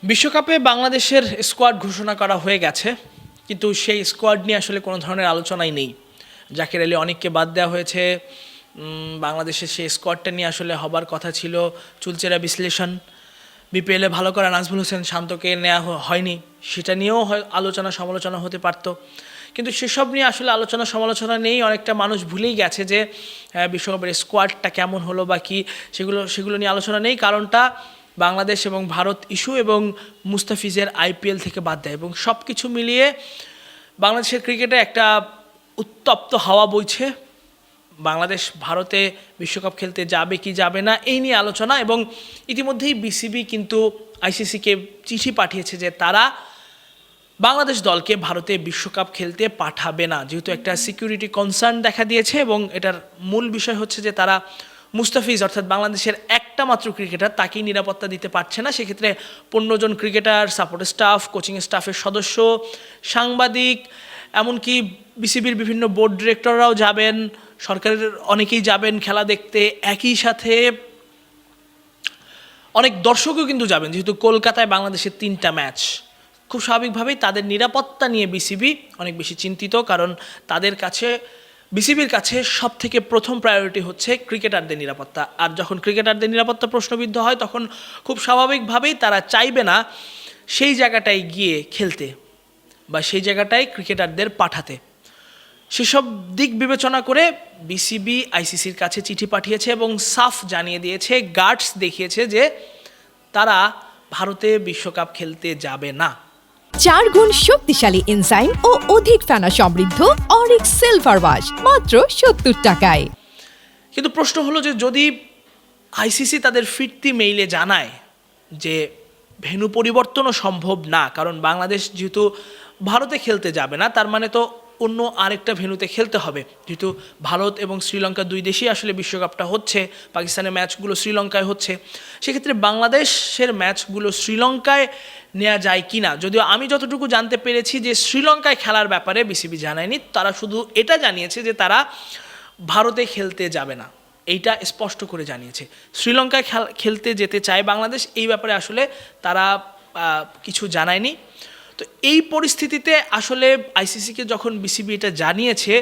বিশ্বকাপে বাংলাদেশের স্কোয়াড ঘোষণা করা হয়ে গেছে, কিন্তু সেই স্কোয়াড নিয়ে আসলে কোনো ধরনের আলোচনাই নেই। জাকের আলী অনেককে বাদ দেওয়া হয়েছে। বাংলাদেশের সেই স্কোয়াডটা নিয়ে আসলে হবার কথা ছিল চুলচেরা বিশ্লেষণ। বিপিএলে ভালো করা নাজমুল হোসেন শান্তকে নেওয়া হয়নি, সেটা নিয়েও আলোচনা সমালোচনা হতে পারত, কিন্তু সেসব নিয়ে আসলে আলোচনা সমালোচনা নেই। অনেকটা মানুষ ভুলেই গেছে যে বিশ্বকাপের স্কোয়াডটা কেমন হলো বা কী, সেগুলো নিয়ে আলোচনা নেই। কারণটা বাংলাদেশ এবং ভারত ইস্যু এবং মুস্তাফিজের আইপিএল থেকে বাদ দেয়, এবং সব কিছু মিলিয়ে বাংলাদেশের ক্রিকেটে একটা উত্তপ্ত হাওয়া বইছে। বাংলাদেশ ভারতে বিশ্বকাপ খেলতে যাবে কি যাবে না এই নিয়ে আলোচনা, এবং ইতিমধ্যেই বিসিবি কিন্তু আইসিসিকে চিঠি পাঠিয়েছে যে তারা বাংলাদেশ দলকে ভারতে বিশ্বকাপ খেলতে পাঠাবে না, যেহেতু একটা সিকিউরিটি কনসার্ন দেখা দিয়েছে। এবং এটার মূল বিষয় হচ্ছে যে তারা মুস্তাফিজ অর্থাৎ বাংলাদেশের একটা মাত্র ক্রিকেটার, তাকেই নিরাপত্তা দিতে পারছে না। সেক্ষেত্রে 15 জন ক্রিকেটার, সাপোর্ট স্টাফ, কোচিং স্টাফের সদস্য, সাংবাদিক, এমনকি বিসিবির বিভিন্ন বোর্ড ডিরেক্টররাও যাবেন, সরকারের অনেকেই যাবেন খেলা দেখতে। একই সাথে অনেক দর্শকও কিন্তু যাবেন, যেহেতু কলকাতায় বাংলাদেশের 3টা ম্যাচ। খুব স্বাভাবিকভাবেই তাদের নিরাপত্তা নিয়ে বিসিবি অনেক বেশি চিন্তিত, কারণ তাদের কাছে, বিসিবির কাছে সব থেকে প্রথম প্রায়োরিটি হচ্ছে ক্রিকেটারদের নিরাপত্তা। আর যখন ক্রিকেটারদের নিরাপত্তা প্রশ্নবিদ্ধ হয়, তখন খুব স্বাভাবিকভাবেই তারা চাইবে না সেই জায়গাটায় গিয়ে খেলতে বা সেই জায়গাটায় ক্রিকেটারদের পাঠাতে। সেসব দিক বিবেচনা করে বিসিবি আইসিসির কাছে চিঠি পাঠিয়েছে এবং সাফ জানিয়ে দিয়েছে, গার্ডস দেখিয়েছে যে তারা ভারতে বিশ্বকাপ খেলতে যাবে না। 4 গুণ শক্তিশালী এনজাইম ও অধিক ফেনা সমৃদ্ধ অরিক সিলভার ওয়াশ মাত্র 70 টাকায়। কিন্তু প্রশ্ন হলো যে যদি আইসিসি তাদের ফিরতি মেইলে জানায় যে ভেন্যু পরিবর্তনও সম্ভব না, কারণ বাংলাদেশ যেহেতু ভারতে খেলতে যাবে না, তার মানে তো অন্য আরেকটা ভেন্যুতে খেলতে হবে। যেহেতু ভারত এবং শ্রীলঙ্কা দুই দেশেই আসলে বিশ্বকাপটা হচ্ছে, পাকিস্তানের ম্যাচগুলো শ্রীলঙ্কায় হচ্ছে, সেক্ষেত্রে বাংলাদেশের ম্যাচগুলো শ্রীলঙ্কায় নেওয়া যায় কি না। যদিও আমি যতটুকু জানতে পেরেছি যে শ্রীলঙ্কায় খেলার ব্যাপারে বিসিবি জানায়নি, তারা শুধু এটা জানিয়েছে যে তারা ভারতে খেলতে যাবে না, এইটা স্পষ্ট করে জানিয়েছে। শ্রীলঙ্কায় খেলতে যেতে চায় বাংলাদেশ, এই ব্যাপারে আসলে তারা কিছু জানায়নি। তো এই পরিস্থিতিতে আসলে আইসিসিকে যখন বিসিবি এটা জানিয়েছে,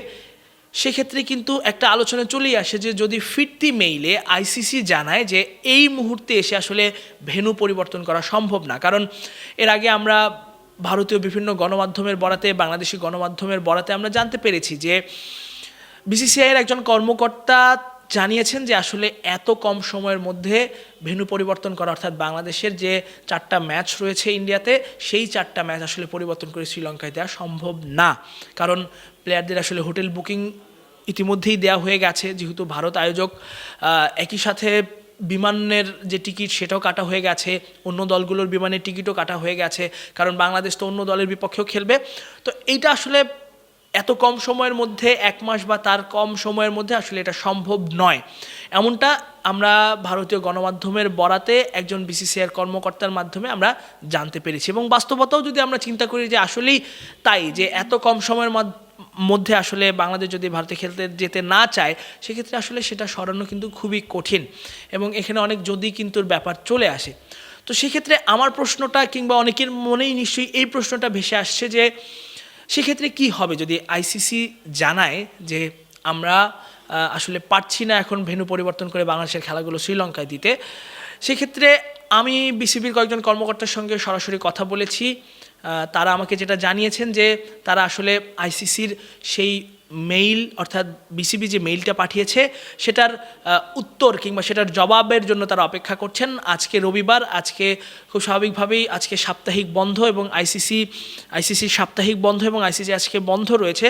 সেক্ষেত্রে কিন্তু একটা আলোচনা চলেই আসে যে যদি ফিরতি মেইলে আইসিসি জানায় যে এই মুহূর্তে এসে আসলে ভেন্যু পরিবর্তন করা সম্ভব না। কারণ এর আগে আমরা ভারতীয় বিভিন্ন গণমাধ্যমের বরাতে, বাংলাদেশি গণমাধ্যমের বরাতে আমরা জানতে পেরেছি যে বিসিসিআইয়ের একজন কর্মকর্তা জানিয়েছেন যে আসলে এত কম সময়ের মধ্যে ভেন্যু পরিবর্তন করা, অর্থাৎ বাংলাদেশের যে 4টা ম্যাচ রয়েছে ইন্ডিয়াতে, সেই 4টা ম্যাচ আসলে পরিবর্তন করে শ্রীলঙ্কায় দেওয়া সম্ভব না। কারণ প্লেয়ারদের আসলে হোটেল বুকিং ইতিমধ্যেই দেওয়া হয়ে গেছে, যেহেতু ভারত আয়োজক। একই সাথে বিমানের যে টিকিট সেটাও কাটা হয়ে গেছে, অন্য দলগুলোর বিমানের টিকিটও কাটা হয়ে গেছে, কারণ বাংলাদেশ তো অন্য দলের বিপক্ষেও খেলবে। তো এইটা আসলে এত কম সময়ের মধ্যে, 1 মাস বা তার কম সময়ের মধ্যে আসলে এটা সম্ভব নয়, এমনটা আমরা ভারতীয় গণমাধ্যমের বরাতে একজন বিসিসিআইয়ের কর্মকর্তার মাধ্যমে আমরা জানতে পেরেছি। এবং বাস্তবতাও যদি আমরা চিন্তা করি যে আসলেই তাই, যে এত কম সময়ের মধ্যে আসলে বাংলাদেশ যদি ভারতে খেলতে যেতে না চায়, সেক্ষেত্রে আসলে সেটা সরানো কিন্তু খুবই কঠিন, এবং এখানে অনেক যদি কিন্তুর ব্যাপার চলে আসে। তো সেক্ষেত্রে আমার প্রশ্নটা, কিংবা অনেকের মনেই নিশ্চয়ই এই প্রশ্নটা ভেসে আসছে যে সেক্ষেত্রে কি হবে যদি আইসিসি জানায় যে আমরা আসলে পারছি না এখন ভেন্যু পরিবর্তন করে বাংলাদেশের খেলাগুলো শ্রীলঙ্কায় দিতে। সেক্ষেত্রে আমি বিসিবির কয়েকজন কর্মকর্তার সঙ্গে সরাসরি কথা বলেছি। তারা আমাকে যেটা জানিয়েছেন যে তারা আসলে আইসিসির সেই মেইল, অর্থাৎ বিসিবি যে মেইলটা পাঠিয়েছে সেটার উত্তর কিংবা সেটার জবাবের জন্য তারা অপেক্ষা করছেন। আজকে রবিবার, আজকে খুব স্বাভাবিকভাবেই আজকে সাপ্তাহিক বন্ধ, এবং আইসিসির সাপ্তাহিক বন্ধ এবং আইসিসি আজকে বন্ধ রয়েছে।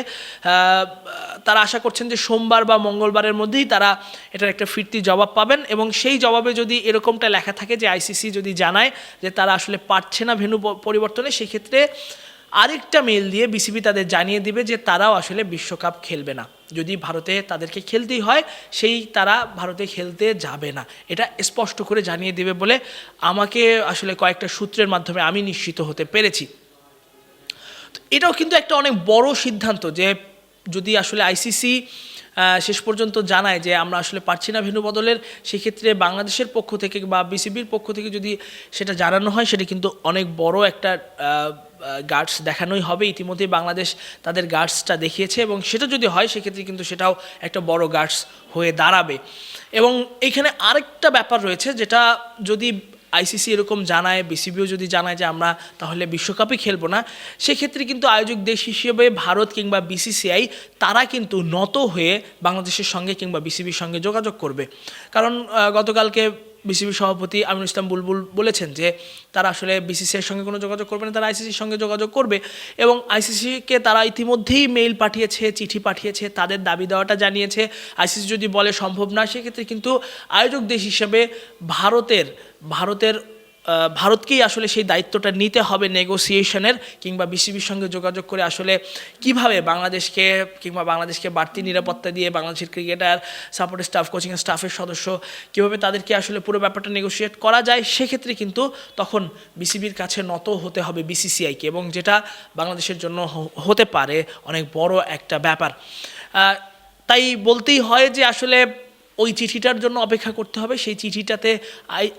তারা আশা করছেন যে সোমবার বা মঙ্গলবারের মধ্যেই তারা এটার একটা ফিরতি জবাব পাবেন, এবং সেই জবাবে যদি এরকমটা লেখা থাকে যে আইসিসি যদি জানায় যে তারা আসলে পারছে না ভেন্যু পরিবর্তনে, সেক্ষেত্রে আরেকটা মেল দিয়ে বিসিবি তাদের জানিয়ে দিবে যে তারাও আসলে বিশ্বকাপ খেলবে না। যদি ভারতে তাদেরকে খেলতেই হয়, সেই তারা ভারতে খেলতে যাবে না, এটা স্পষ্ট করে জানিয়ে দিবে বলে আমাকে আসলে কয়েকটা সূত্রের মাধ্যমে আমি নিশ্চিত হতে পেরেছি। এটাও কিন্তু একটা অনেক বড় সিদ্ধান্ত যে যদি আসলে আইসিসি শেষ পর্যন্ত জানায় যে আমরা আসলে পারছি না ভেন্যু বদলের, সেক্ষেত্রে বাংলাদেশের পক্ষ থেকে বা বিসিবির পক্ষ থেকে যদি সেটা জানানো হয়, সেটা কিন্তু অনেক বড় একটা গার্ডস দেখানোই হবে। ইতিমধ্যেই বাংলাদেশ তাদের গার্ডসটা দেখিয়েছে, এবং সেটা যদি হয় সেক্ষেত্রে কিন্তু সেটাও একটা বড় গার্ডস হয়ে দাঁড়াবে। এবং এইখানে আরেকটা ব্যাপার রয়েছে, যেটা যদি আইসিসি এরকম জানায়, বিসিবিও যদি জানায় যে আমরা তাহলে বিশ্বকাপই খেলবো না, সেক্ষেত্রে কিন্তু আয়োজক দেশ হিসেবে ভারত কিংবা বিসিসিআই তারা কিন্তু নত হয়ে বাংলাদেশের সঙ্গে কিংবা বিসিবির সঙ্গে যোগাযোগ করবে। কারণ গতকালকে বিসিবি সভাপতি আমিনুল ইসলাম বুলবুল বলেছেন যে তারা আসলে বিসিসিআইয়ের সঙ্গে কোনো যোগাযোগ করবে না, তারা আইসিসির সঙ্গে যোগাযোগ করবে। এবং আইসিসিকে তারা ইতিমধ্যেই মেইল পাঠিয়েছে, চিঠি পাঠিয়েছে, তাদের দাবি দেওয়াটা জানিয়েছে। আইসিসি যদি বলে সম্ভব না, সেক্ষেত্রে কিন্তু আয়োজক দেশ হিসেবে ভারতকেই আসলে সেই দায়িত্বটা নিতে হবে নেগোসিয়েশনের, কিংবা বিসিবির সঙ্গে যোগাযোগ করে আসলে কিভাবে বাংলাদেশকে বাড়তি নিরাপত্তা দিয়ে বাংলাদেশের ক্রিকেটার, সাপোর্ট স্টাফ, কোচিং স্টাফের সদস্য কীভাবে তাদেরকে আসলে পুরো ব্যাপারটা নেগোসিয়েট করা যায়, সেক্ষেত্রে কিন্তু তখন বিসিবির কাছে নত হতে হবে বিসিসিআইকে, এবং যেটা বাংলাদেশের জন্য হতে পারে অনেক বড় একটা ব্যাপার। তাই বলতেই হয় যে আসলে ওই চিঠিটার জন্য অপেক্ষা করতে হবে। সেই চিঠিটাতে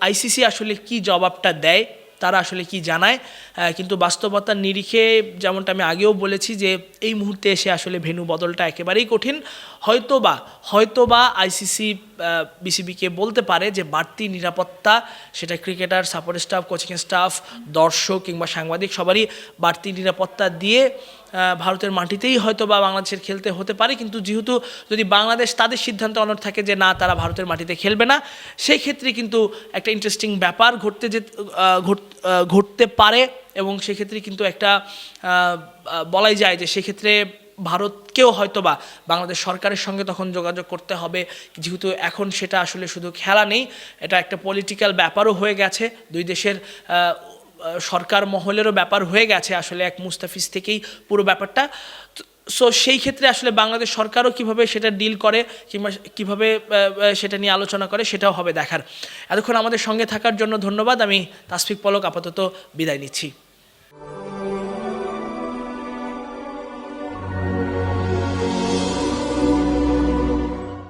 আইসিসি আসলে কি জবাবটা দেয়, তারা আসলে কি জানায়। কিন্তু বাস্তবতার নিরিখে যেমনটা আমি আগেও বলেছি যে এই মুহূর্তে এসে আসলে ভেন্যু বদলটা একেবারেই কঠিন। হয়তোবা আইসিসি বিসিবিকে বলতে পারে যে বাড়তি নিরাপত্তা, সেটা cricketer, support staff, coaching staff, দর্শক কিংবা সাংবাদিক সবারই বাড়তি নিরাপত্তা দিয়ে ভারতের মাটিতেই হয়তোবা বাংলাদেশের খেলতে হতে পারে। কিন্তু যেহেতু যদি বাংলাদেশ তাদের সিদ্ধান্ত অনড় থাকে যে না, তারা ভারতের মাটিতে খেলবে না, সেই ক্ষেত্রে কিন্তু একটা ইন্টারেস্টিং ব্যাপার ঘটতে পারে। এবং সেক্ষেত্রে কিন্তু একটা বলাই যায় যে সেক্ষেত্রে ভারতকেও হয়তোবা বাংলাদেশ সরকারের সঙ্গে তখন যোগাযোগ করতে হবে, যেহেতু এখন সেটা আসলে শুধু খেলা নেই, এটা একটা পলিটিক্যাল ব্যাপারও হয়ে গেছে, দুই দেশের সরকার মহলেরও ব্যাপার হয়ে গেছে আসলে এক মুস্তাফিজ থেকেই পুরো ব্যাপারটা। সো সেই ক্ষেত্রে আসলে বাংলাদেশ সরকারও কীভাবে সেটা ডিল করে কিংবা কীভাবে সেটা নিয়ে আলোচনা করে, সেটাও হবে দেখার। এতক্ষণ আমাদের সঙ্গে থাকার জন্য ধন্যবাদ। আমি তাসফিক পলক আপাতত বিদায় নিচ্ছি।